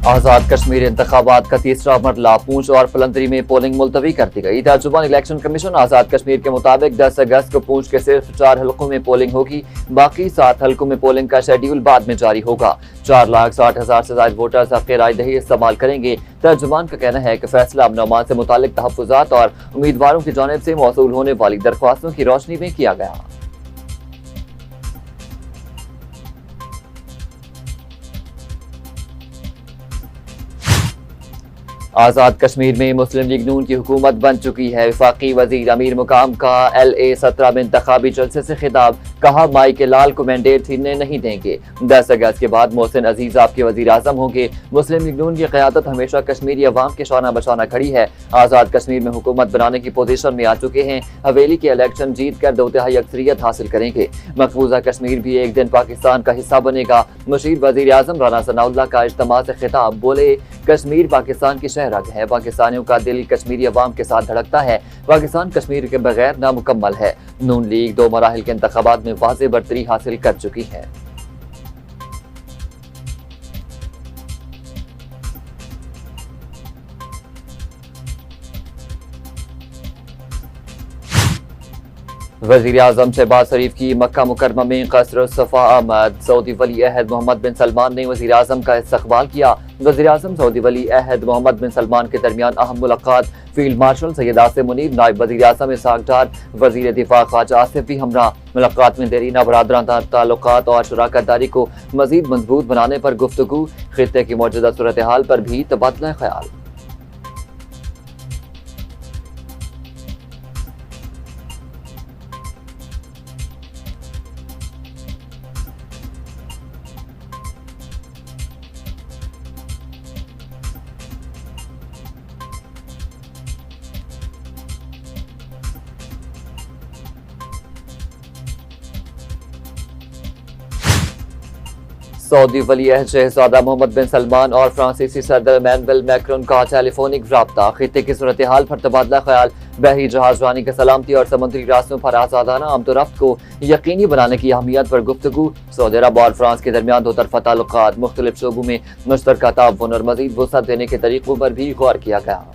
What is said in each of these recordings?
आज़ाद कश्मीर इंतखाबात का तीसरा मरला पूंछ और पलंदरी में पोलिंग मुलतवी कर दी गई। तर्जुमान इलेक्शन कमीशन आज़ाद कश्मीर के मुताबिक 10 अगस्त को पूंछ के सिर्फ 4 हलकों में पोलिंग होगी। बाकी 7 हलकों में पोलिंग का शेड्यूल बाद में जारी होगा। 4,60,000 से ज्यादा वोटर्स हक़ राय दही इस्तेमाल करेंगे। तर्जुमान का कहना है कि फैसला अमन-ओ-अमान से मुतालिक तहफ़्फ़ुज़ात और उम्मीदवारों की जानिब से मौसूल होने वाली दरख्वास्तों की रोशनी में किया गया। आज़ाद कश्मीर में मुस्लिम लीग नून की हुकूमत बन चुकी है। वफाकी वजीर अमीर मुकाम का LA-17 में इंतखाबी जलसे से खिताब, कहा माई के लाल को मैंडेट छीनने नहीं देंगे। 10 अगस्त के बाद मोहसिन अजीज आपके वजीर आजम होंगे। मुस्लिम लीग नून की क़यादत हमेशा कश्मीरी अवाम के शाना बशाना खड़ी है। आज़ाद कश्मीर में हुकूमत बनाने की पोजीशन में आ चुके हैं। हवेली के इलेक्शन जीत कर 2/3 अक्सरियत हासिल करेंगे। मकबूजा कश्मीर भी एक दिन पाकिस्तान का हिस्सा बनेगा। मुशीर वजीर आजम राना सनाउल्लाह का इज्तिमा से खिताब, बोले कश्मीर पाकिस्तान की शहरग है। पाकिस्तानियों का दिल कश्मीरी अवाम के साथ धड़कता है। पाकिस्तान कश्मीर के बगैर नामुकम्मल है। नून लीग 2 मराहिल के इंतखाबात में वाज़ेह बढ़तरी हासिल कर चुकी है। वज़ीर आज़म शहबाज शरीफ की मक्का मुकरमा में कसर सफ़ा आमद। सऊदी वली अहद मोहम्मद बिन सलमान ने वज़ीर आज़म का इस्तकबाल किया। वज़ीर आज़म सऊदी वली अहद मोहम्मद बिन सलमान के दरमियान अहम मुलाकात। फील्ड मार्शल सैयद आसिम मुनीर, नायब वज़ीर आज़म इसहाक डार, वज़ीर दिफा ख्वाजा आसिफ भी हमरा। मुलाकात में देरीना बरादराना ताल्लुकात और शराकत दारी को मज़ीद मजबूत बनाने पर गुफ्तगू। खित्ते की मौजूदा सूरत हाल पर भी तबादला ख्याल। सऊदी वली अहद शहजादा मोहम्मद बिन सलमान और फ्रांसीसी सदर इमैनुअल मैक्रोन का टेलीफोनिक राब्ता। खित्ते की सूरत हाल पर तबादला ख्याल। बहरी जहाजरानी की सलामती और समुद्री रास्तों पर आजादाना आमदोरफ्त को यकीनी बनाने की अहमियत पर गुफ्तगू। सऊदी अरब और फ्रांस के दरमियान 2 तरफ़ा ताल्लुकात, मुख्तलिफ शोबों में मुश्तरका ताउन और मज़ीद वुसअत देने के तरीकों पर भी गौर किया गया।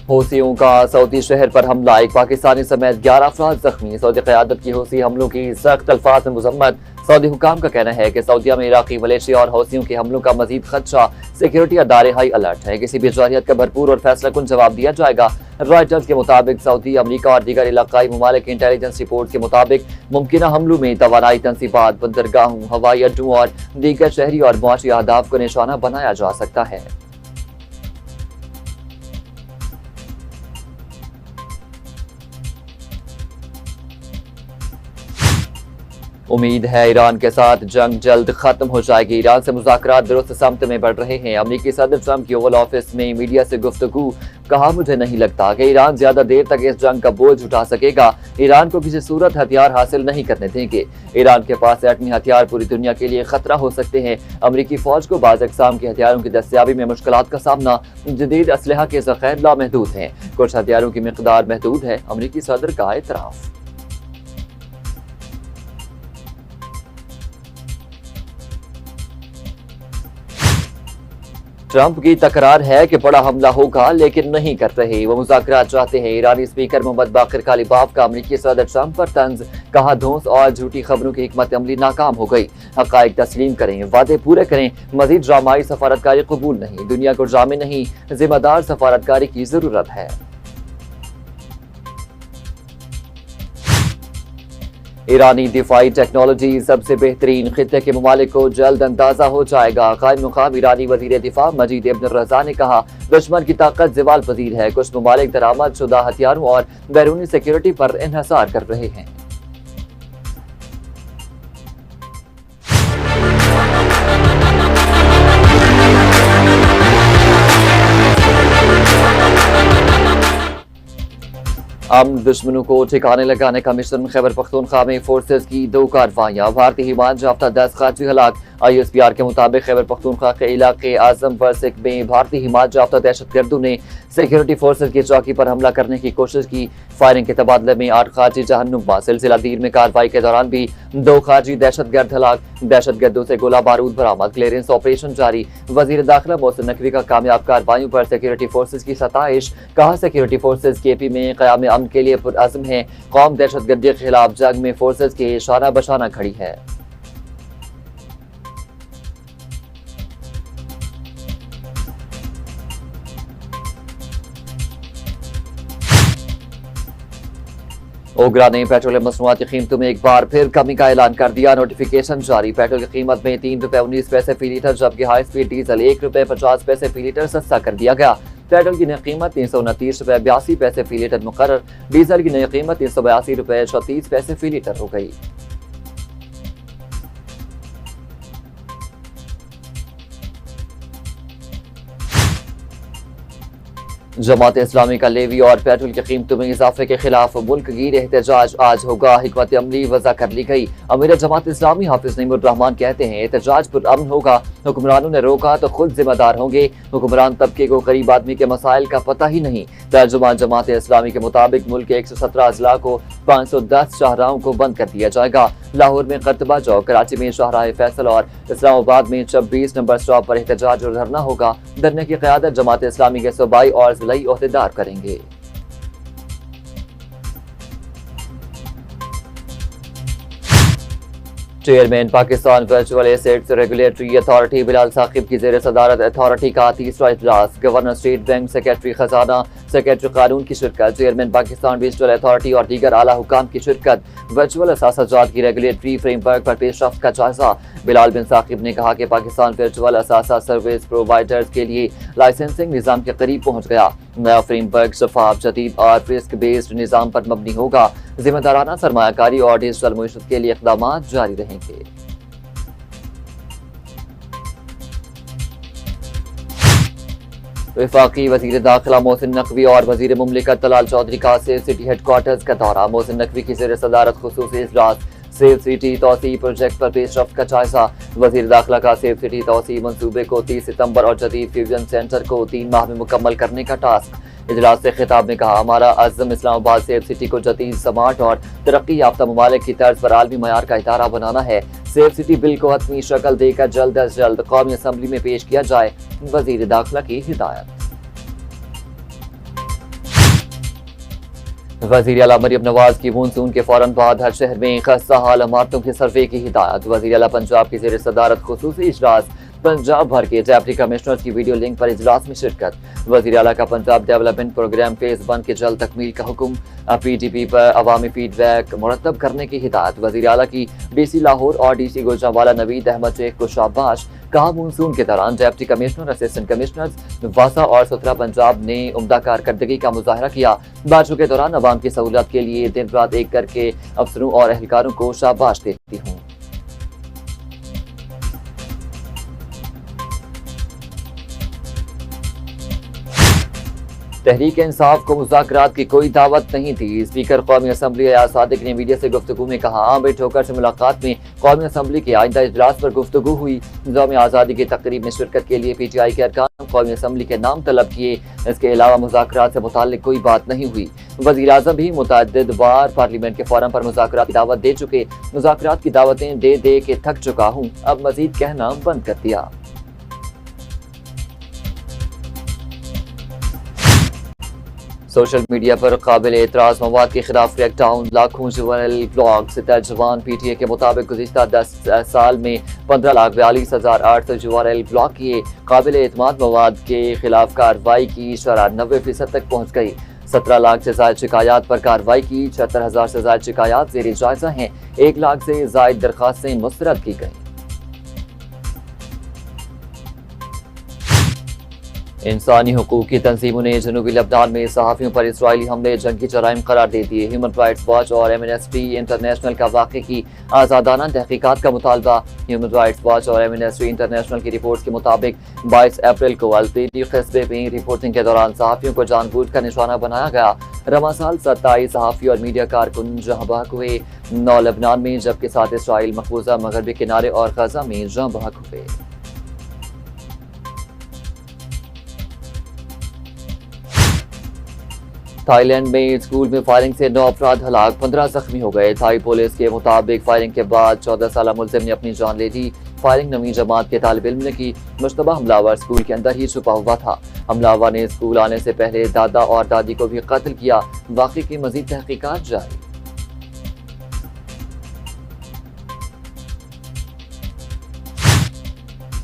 हौसियों का सऊदी शहर पर हमला, एक पाकिस्तानी समेत 11 अफराद जख्मी। सऊदी क़यादत की हौसी हमलों की सख्त अल्फाज में मजम्मत। सऊदी हुकाम का कहना है कि सऊदीया में इराकी, मलेशिया और हौसियों के हमलों का मजीद खदशा। सिक्योरिटी अदारे हाई अलर्ट है। किसी भी जारियत का भरपूर और फैसला कुन जवाब दिया जाएगा। रॉयटर्स के मुताबिक सऊदी, अमरीका और दीगर इलाकाई ममालिक की इंटेलिजेंस रिपोर्ट के मुताबिक मुमकिन हमलों में तवानाई तंसीबात, बंदरगाहों, हवाई अड्डों और दीगर शहरी और मुआशी अहदाफ को निशाना बनाया जा सकता है। उम्मीद है ईरान के साथ जंग जल्द खत्म हो जाएगी। ईरान से मुज़ाकरात दुरुस्त समत में बढ़ रहे हैं। अमरीकी सदर ट्रंप की ओवल ऑफिस में मीडिया से गुफ्तगू, कहा मुझे नहीं लगता कि ईरान ज्यादा देर तक इस जंग का बोझ उठा सकेगा। ईरान को किसी सूरत हथियार हासिल नहीं करने देंगे। ईरान के पास एटमी हथियार पूरी दुनिया के लिए खतरा हो सकते हैं। अमरीकी फौज को बाज़ अक़साम के हथियारों की दस्तयाबी में मुश्किलात का सामना। जदीद असलहा के ज़ख़ायर लामहदूद हैं। कुछ हथियारों की मिक़दार महदूद है। अमरीकी सदर का एतराफ़। ट्रंप की तकरार है कि बड़ा हमला होगा, लेकिन नहीं कर रहे। वो मुज़ाकरात चाहते हैं। ईरानी स्पीकर मोहम्मद बाक़िर कालिबाफ का अमरीकी सदर ट्रंप पर तंज, कहा धौंस और झूठी खबरों की हिकमत अमली नाकाम हो गई। हक़ाइक़ तस्लीम करें, वादे पूरे करें। मज़ीद ड्रामाई सफारतकारी कबूल नहीं। दुनिया को ड्रामे नहीं, जिम्मेदार सफारतकारी की जरूरत है। ईरानी दिफाई टेक्नोलॉजी सबसे बेहतरीन, खित्ते के ममालिक को जल्द अंदाजा हो जाएगा। कायम मुकाम ईरानी वज़ीर दिफा मजीद इब्न रज़ा ने कहा, दुश्मन की ताकत ज़वाल पज़ीर है। कुछ ममालिक दरामद शुदा हथियारों और बैरूनी सिक्योरिटी पर इन्हिसार कर रहे हैं। हम दुश्मनों को ठिकाने लगाने का मिशन। खैबर पख्तूनख्वा में फोर्सेज की 2 कार्रवाइयां। भारतीय हिमात याफ्ता 10 खारजी हलाक। ISPR के मुताबिक खैबर पख्तूनख्वा के इलाके आजम वर्सिक में भारतीय हिमात याफ्ता दहशतगर्दों ने सिक्योरिटी फोर्सेज की चौकी पर हमला करने की कोशिश की। फायरिंग के तबादले में 8 खारजी जहन्नुमा। सिलसिला दीर में कार्रवाई के दौरान भी 2 खारजी दहशतगर्द हलाक। दहशतगर्दों से गोला बारूद बरामद। क्लियरेंस ऑपरेशन जारी। वजीर दाखिला मोहसिन नकवी का कामयाब कार्रवाइयों पर सिक्योरिटी फोर्सेज की सताइश। कहा सिक्योरिटी फोर्सेज KP में क़याम अमन के लिए पुरअज़्म है। कौम दहशतगर्दी के खिलाफ जंग में फोर्सेज के शाना बशाना खड़ी है। ओगरा ने पेट्रोल मसनूआत की कीमतों में एक बार फिर कमी का ऐलान कर दिया। नोटिफिकेशन जारी। पेट्रोल की कीमत में ₹3.19 फी लीटर, जबकि हाई स्पीड डीजल ₹1.50 फी लीटर सस्ता कर दिया गया। पेट्रोल की नई कीमत ₹329.82 फी लीटर मुकर्रर। डीजल की नई कीमत ₹382.36 फी लीटर हो गई। जमात इस्लामी का लेवी और पेट्रोल की कीमतों में इजाफे के खिलाफ मुल्क गिर एहतजाज आज होगा। हिकमत अमली वज़ा कर ली गई। अमीर जमात इस्लामी हाफिज नईमुर रहमान कहते हैं एहतजाज पुरअमन होगा। हुक्मरानों ने रोका तो खुद जिम्मेदार होंगे। हुक्मरान तबके को गरीब आदमी के मसाइल का पता ही नहीं। तर्जुमान जमात इस्लामी के मुताबिक मुल्क के 117 अजला को 510 शाहराहों को बंद कर दिया जाएगा। लाहौर में कर्तबा चौक, कराची में शाहराह फैसल और इस्लामाबाद में 26 नंबर स्टॉप पर एहतजाज और धरना होगा। धरने की क़यादत जमात इस्लामी के सूबाई और जिलाई ओहदेदार करेंगे। Chairman Pakistan virtual assets regulatory authority Bilal Saqib की ज़ेर सदारत अथॉरिटी का 3रा इजलास। गवर्नर स्टेट बैंक, सेक्रेटरी खजाना, सेक्रेटरी कानून की शिरकत। चेयरमैन पाकिस्तान डिजिटल अथॉरिटी और दीगर आला हुकाम की शिरकत। वर्चुअल असासाजात की रेगुलेटरी फ्रेमवर्क पर पेशरफ्त का जायजा। बिलाल बिन साकिब ने कहा कि पाकिस्तान वर्चुअल असासा सर्विस प्रोवाइडर्स के लिए लाइसेंसिंग निज़ाम के करीब पहुँच गया। नया फ्रेमवर्क शफाफ, जदीद और रिस्क बेस्ड निज़ाम पर मबनी होगा। जिम्मेदाराना सरमायाकारी और डिजिटल मुईशत के लिए इक़दाम जारी रहेंगे। वफाकी वज़ीर दाखिला मोहसिन नकवी और वज़ीर मुमलिकत तलाल चौधरी का सेफ सिटी हेडक्वार्टर्स का दौरा। मोहसिन नकवी की ज़ेर सदारत खुसूसी इजलास। सेफ सिटी तौसी प्रोजेक्ट पर पेशरफ्त का जायजा। वज़ीर दाखिला का सेफ सिटी तौसी मंसूबे को 30 सितंबर और जदीद फ्यूजन सेंटर को 3 माह में मुकम्मल करने का टास्क। इजलास से खिताब में कहा हमारा अज़्म इस्लामाबाद सेफ सिटी को जदीद, स्मार्ट और तरक्की याफ्ता ममालिक की तर्ज पर आलमी मयार का इदारा बनाना है। सेफ सिटी बिल को हतमी शक्ल देकर जल्द अज जल्द कौमी असम्बली में पेश किया जाए। वज़ीर दाखिला की हिदायत। वज़ीर आला मरियम नवाज की मानसून के फौरन बाद हर शहर में खस्ता हाल इमारतों के सर्वे की हिदायत। वज़ीर आला पंजाब की ज़ेर सदारत खुसूसी इजलास। पंजाब भर के डिप्टी कमिश्नर्स की वीडियो लिंक पर इजलास में शिरकत। वज़ीर आला का पंजाब डेवलपमेंट प्रोग्राम फेज 1 के जल्द तकमील का हुक्म। PDP पर अवामी फीडबैक मुरतब करने की हिदायत। वज़ीर आला की DC लाहौर और DC गुजरांवाला नवीद अहमद शेख को शाबाश। कहा मानसून के दौरान डिप्टी कमिश्नर, असिस्टेंट कमिश्नर्स वासा और सुथरा पंजाब ने उम्दा कारकर्दगी का मुजाहरा किया। बारिशों के दौरान अवाम की सहूलत के लिए दिन रात एक करके अफसरों और एहलकारों को शाबाश देती हूँ। तहरीक इंसाफ को मुज़ाकरात की कोई दावत नहीं थी। स्पीकर कौमी असम्बली अयाज सादिक ने मीडिया से गुफ्तगू में कहा आमिर ठोकर से मुलाकात में कौमी असम्बली के आइंदा इजलास पर गुफ्तगू हुई। निज़ाम आज़ादी की तकरीब में शिरकत के लिए PTI के अरकान कौमी असम्बली के नाम तलब किए। इसके अलावा मुज़ाकरात से मुताल्लिक कोई बात नहीं हुई। वज़ीर आज़म भी मुतअद्दिद बार पार्लियामेंट के फोरम पर मुज़ाकरात की दावत दे चुके। मुज़ाकरात की दावतें दे दे के थक चुका हूँ, अब मजीद कहना बंद कर दिया। सोशल मीडिया पर काबिल एतराज़ मवाद के खिलाफ क्रैकडाउन। लाखों जुवेनल ब्लॉग्स। तर्जुमान PTI के मुताबिक गुज़िश्ता 10 साल में 15,42,800 जुवेनल ब्लॉक किए। काबिल एतमाद मवाद के खिलाफ कार्रवाई की शरह 90% तक पहुँच गई। 17 लाख से ज़ायद शिकायत पर कार्रवाई की। 76,000 से ज़ायद शिकायत ज़ेर जायज़ा हैं। 1 लाख से ज़ायद दरखास्तें मुस्तरद की गई। इंसानी हकूक की तंजीमों ने जनूबी लबनान में सहाफ़ियों पर इसराइली हमले जंगी जराइम करार दे दिए। ह्यूमन राइट्स वॉच और एमनेस्टी इंटरनेशनल का वाक़े की आज़ादाना तहकीकात का मुतालबा। ह्यूमन राइट्स वॉच और एमनेस्टी इंटरनेशनल की रिपोर्ट के मुताबिक 22 अप्रैल को अल्पीरी कस्बे में रिपोर्टिंग के दौरान सहाफ़ियों को जानबूझ कर निशाना बनाया गया। रवा साल 27 सहाफ़ी और मीडिया कारकुन जहाँ बहक हुए। 9 लबनान में जबकि 7 इसराइल मकबूजा मगरबी किनारे और गजा में जहाँ बहक हुए। थाईलैंड में स्कूल में फायरिंग से 9 अफराद हलाक, 15 जख्मी हो गए। थाई पुलिस के मुताबिक फायरिंग के बाद 14 साल मुलजिम ने अपनी जान ले ली। फायरिंग नवीं जमात के तालिब इल्म ने की। मुश्तबा हमलावर स्कूल के अंदर ही छुपा हुआ था। हमलावर ने स्कूल आने से पहले दादा और दादी को भी कत्ल किया। वाक़े की मजीद तहकीकात जारी।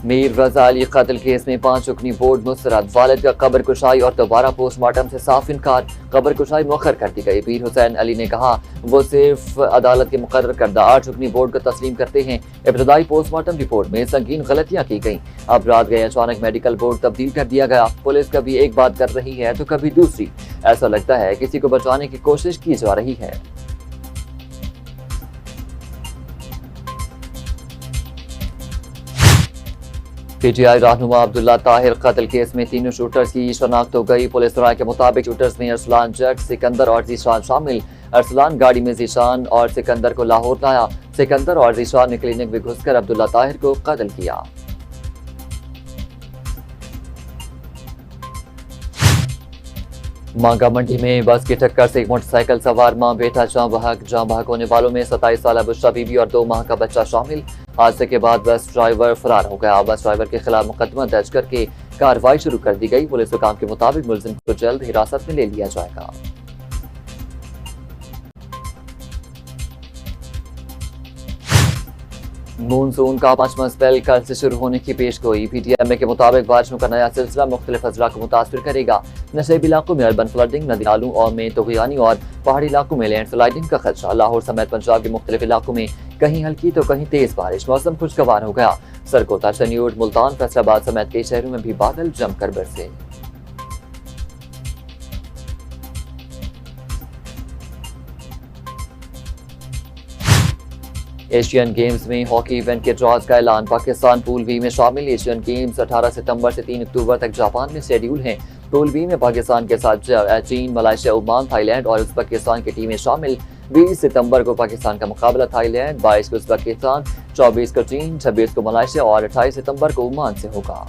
मीर रजा अली कत्ल केस में 5 रुकनी बोर्ड मुस्तरद। वालिद का कब्र कुशाई और दोबारा पोस्टमार्टम से साफ इनकार। कब्र कुशाई मुअख्खर कर दी गई। पीर हुसैन अली ने कहा वो सिर्फ अदालत के मुकर्रर करदा 8 रुकनी बोर्ड को तस्लीम करते हैं। इब्तदाई पोस्टमार्टम रिपोर्ट में संगीन गलतियां की गई। अब रात गए अचानक मेडिकल बोर्ड तब्दील कर दिया गया। पुलिस कभी एक बात कर रही है तो कभी दूसरी। ऐसा लगता है किसी को बचाने की कोशिश की जा रही है। पीटीआई रहनुमा अब्दुल्ला ताहिर कत्ल केस में 3 शूटर्स की शनाख्त हो गई। पुलिस राय के मुताबिक शूटर्स में अरसलान जट, सिकंदर और जीशान शामिल। अरसलान गाड़ी में जीशान और सिकंदर को लाहौर लाया। सिकंदर और जीशान ने क्लिनिक में घुसकर अब्दुल्ला ताहिर को कत्ल किया। मांगा मंडी में बस की टक्कर से एक मोटरसाइकिल सवार मां बेटा जाँ बहक होने वालों में 27 साल बुशरा बीबी और 2 माह का बच्चा शामिल। हादसे के बाद बस ड्राइवर फरार हो गया। बस ड्राइवर के खिलाफ मुकदमा दर्ज करके कार्रवाई शुरू कर दी गई। पुलिस हुकाम के मुताबिक मुलजिम को जल्द हिरासत में ले लिया जाएगा। मॉनसून का 5वां स्पेल कल से शुरू होने की पेशगोई। पीटीएमए के मुताबिक बारिशों का नया सिलसिला मुख्तलिफ अजला को मुतासर करेगा। नशेबी इलाकों में अर्बन फ्लडिंग, नदी नालों और में तोगयानी और पहाड़ी इलाकों में लैंड स्लाइडिंग का खदशा। लाहौर समेत पंजाब के मुख्तलिफ इलाकों में कहीं हल्की तो कहीं तेज बारिश। मौसम खुशगवार हो गया। सरगोदा, शनियोड, मुल्तान, फैसलाबाद समेत कई शहरों में भी बादल जमकर बरसे। एशियन गेम्स में हॉकी इवेंट के ड्रॉज का ऐलान। पाकिस्तान पूल बी में शामिल। एशियन गेम्स 18 सितंबर से 3 अक्टूबर तक जापान में शेड्यूल हैं। पूल बी में पाकिस्तान के साथ चीन, मलेशिया, ओमान, थाईलैंड और उज़्बेकिस्तान की टीमें शामिल। 20 सितंबर को पाकिस्तान का मुकाबला थाईलैंड, 22 को उज़्बेकिस्तान, 24 को चीन, 26 को मलेशिया और 28 सितंबर को ओमान से होगा।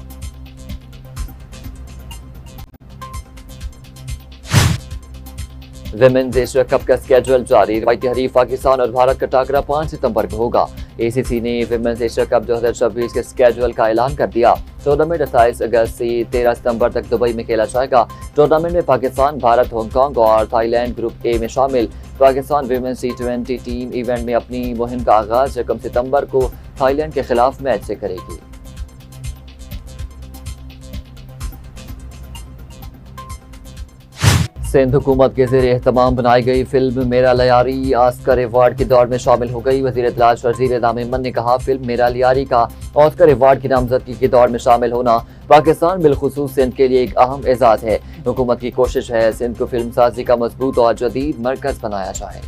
विमेंस एशिया कप का स्केड्यूल जारी। रवायती हरीफ पाकिस्तान और भारत का टाकरा 5 सितंबर को होगा। एसीसी ने विमेंस एशिया कप 2026 के स्केड्यूल का ऐलान कर दिया। टूर्नामेंट 28 अगस्त से 13 सितंबर तक दुबई में खेला जाएगा। टूर्नामेंट में पाकिस्तान, भारत, हांगकांग और थाईलैंड ग्रुप ए में शामिल। Pakistan women's T20 team event में अपनी मुहिम का आगाज 1 सितंबर को थाईलैंड के खिलाफ मैच से करेगी। सिंध हुकूमत के ज़ेर एहतमाम बनाई गई फिल्म मेरा लियारी ऑस्कर अवार्ड की दौड़ में शामिल हो गई। वज़ीर इत्तलात वज़ीर एनाम मेमन ने कहा फिल्म मेरा लियारी का ऑस्कर अवार्ड की नामजदगी की दौड़ में शामिल होना पाकिस्तान बिलखुसूस सिंध के लिए एक अहम एजाज़ है। हुकूमत की कोशिश है सिंध को फिल्म साजी का मजबूत और जदीद मरकज़ बनाया जाए।